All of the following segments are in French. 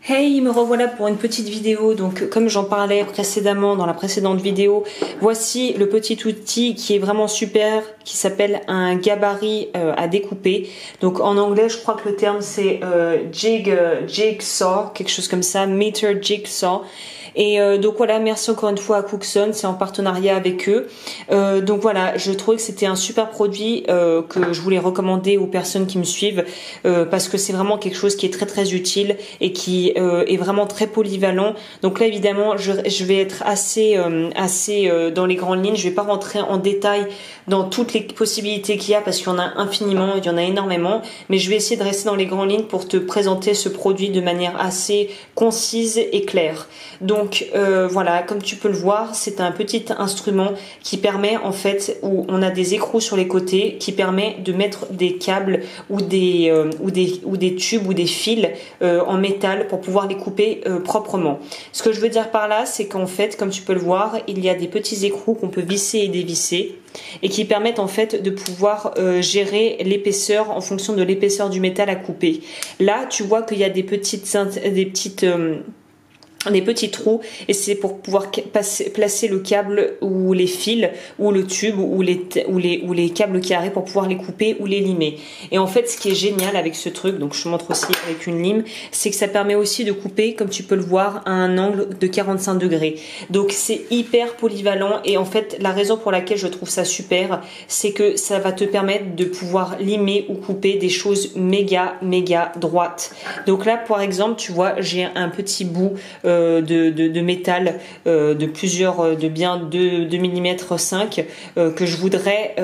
Hey, me revoilà pour une petite vidéo. Donc comme j'en parlais précédemment dans la précédente vidéo, voici le petit outil qui est vraiment super, qui s'appelle un gabarit à découper. Donc en anglais je crois que le terme c'est jigsaw, quelque chose comme ça, meter jigsaw. Et donc voilà, merci encore une fois à Cookson, c'est en partenariat avec eux. Donc voilà, je trouvais que c'était un super produit que je voulais recommander aux personnes qui me suivent parce que c'est vraiment quelque chose qui est très très utile et qui est vraiment très polyvalent. Donc là évidemment je vais être assez dans les grandes lignes. Je vais pas rentrer en détail dans toutes les possibilités qu'il y a parce qu'il y en a infiniment, il y en a énormément, mais je vais essayer de rester dans les grandes lignes pour te présenter ce produit de manière assez concise et claire. Donc voilà, comme tu peux le voir, c'est un petit instrument qui permet en fait, où on a des écrous sur les côtés, qui permet de mettre des câbles ou des tubes ou des fils en métal pour pouvoir les couper proprement. Ce que je veux dire par là, c'est qu'en fait, comme tu peux le voir, il y a des petits écrous qu'on peut visser et dévisser et qui permettent en fait de pouvoir gérer l'épaisseur en fonction de l'épaisseur du métal à couper. Là, tu vois qu'il y a des petits trous et c'est pour pouvoir placer le câble ou les fils ou le tube ou les câbles carrés pour pouvoir les couper ou les limer. Et en fait ce qui est génial avec ce truc, donc je te montre aussi avec une lime, c'est que ça permet aussi de couper, comme tu peux le voir, à un angle de 45 degrés. Donc c'est hyper polyvalent et en fait la raison pour laquelle je trouve ça super, c'est que ça va te permettre de pouvoir limer ou couper des choses méga droites. Donc là par exemple tu vois, j'ai un petit bout de métal de plusieurs, de bien 2 mm 5 que je voudrais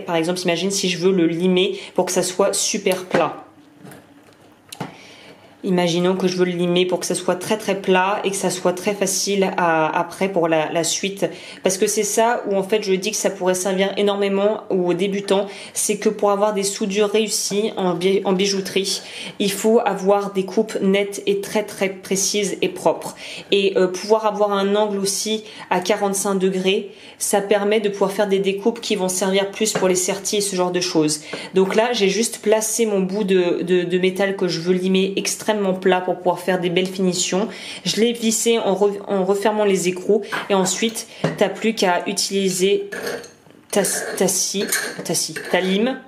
par exemple, imagine si je veux le limer pour que ça soit super plat. Imaginons que je veux le limer pour que ça soit très très plat et que ça soit très facile après pour la suite. Parce que c'est ça où en fait je dis que ça pourrait servir énormément aux débutants. C'est que pour avoir des soudures réussies en bijouterie, il faut avoir des coupes nettes et très très précises et propres. Et pouvoir avoir un angle aussi à 45 degrés, ça permet de pouvoir faire des découpes qui vont servir plus pour les sertis et ce genre de choses. Donc là j'ai juste placé mon bout de métal que je veux limer extrêmement plat pour pouvoir faire des belles finitions. Je l'ai vissé en refermant les écrous et ensuite t'as plus qu'à utiliser ta lime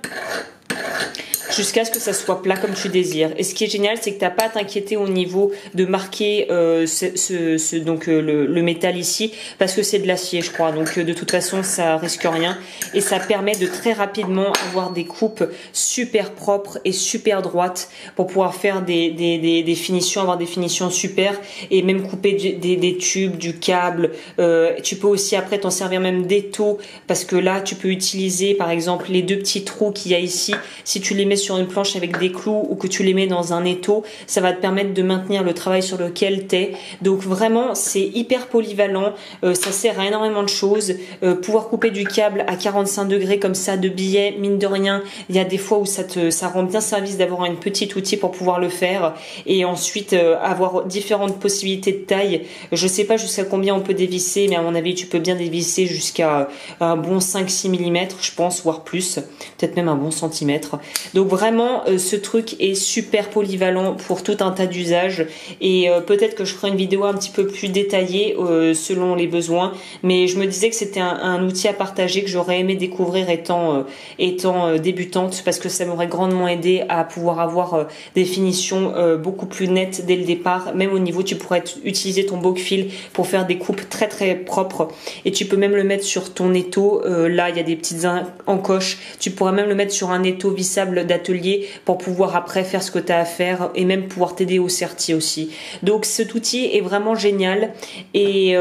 jusqu'à ce que ça soit plat comme tu désires. Et ce qui est génial, c'est que tu n'as pas à t'inquiéter au niveau de marquer le métal ici, parce que c'est de l'acier, je crois. Donc de toute façon, ça risque rien. Et ça permet de très rapidement avoir des coupes super propres et super droites pour pouvoir faire des finitions, avoir des finitions super, et même couper des tubes, du câble. Tu peux aussi après t'en servir même d'étau, parce que là, tu peux utiliser par exemple les 2 petits trous qu'il y a ici. Si tu les mets sur une planche avec des clous ou que tu les mets dans un étau, ça va te permettre de maintenir le travail sur lequel t'es. Donc vraiment c'est hyper polyvalent, ça sert à énormément de choses. Pouvoir couper du câble à 45 degrés comme ça de biais, mine de rien, il y a des fois où ça rend bien service d'avoir un petit outil pour pouvoir le faire. Et ensuite avoir différentes possibilités de taille. Je sais pas jusqu'à combien on peut dévisser, mais à mon avis tu peux bien dévisser jusqu'à un bon 5-6 mm je pense, voire plus, peut-être même un bon centimètre. Donc vraiment ce truc est super polyvalent pour tout un tas d'usages et peut-être que je ferai une vidéo un petit peu plus détaillée selon les besoins, mais je me disais que c'était un outil à partager que j'aurais aimé découvrir étant débutante, parce que ça m'aurait grandement aidé à pouvoir avoir des finitions beaucoup plus nettes dès le départ. Même au niveau, tu pourrais utiliser ton Bokfil pour faire des coupes très très propres et tu peux même le mettre sur ton étau. Là il y a des petites encoches, tu pourrais même le mettre sur un étau vissable d'atelier pour pouvoir après faire ce que tu as à faire et même pouvoir t'aider au serti aussi. Donc cet outil est vraiment génial et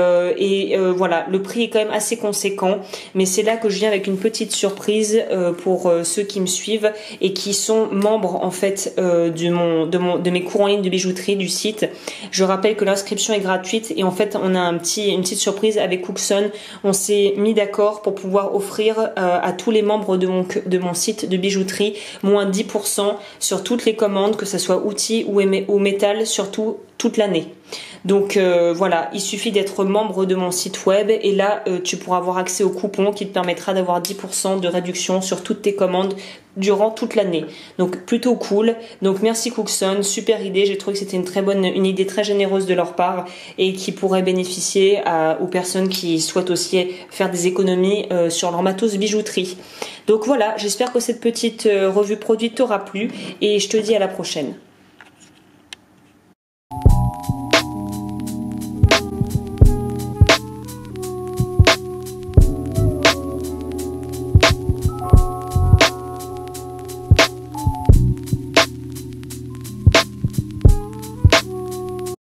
voilà, le prix est quand même assez conséquent, mais c'est là que je viens avec une petite surprise pour ceux qui me suivent et qui sont membres en fait de mes cours en ligne de bijouterie du site. Je rappelle que l'inscription est gratuite et en fait on a une petite surprise avec Cookson. On s'est mis d'accord pour pouvoir offrir à tous les membres de mon site de bijouterie moins 10% sur toutes les commandes, que ce soit outils ou métal, surtout toute l'année. Donc voilà, il suffit d'être membre de mon site web et là tu pourras avoir accès au coupon qui te permettra d'avoir 10% de réduction sur toutes tes commandes durant toute l'année. Donc plutôt cool. Donc merci Cookson, super idée. J'ai trouvé que c'était une idée très généreuse de leur part et qui pourrait bénéficier aux personnes qui souhaitent aussi faire des économies sur leur matos bijouterie. Donc voilà, j'espère que cette petite revue produit t'aura plu et je te dis à la prochaine.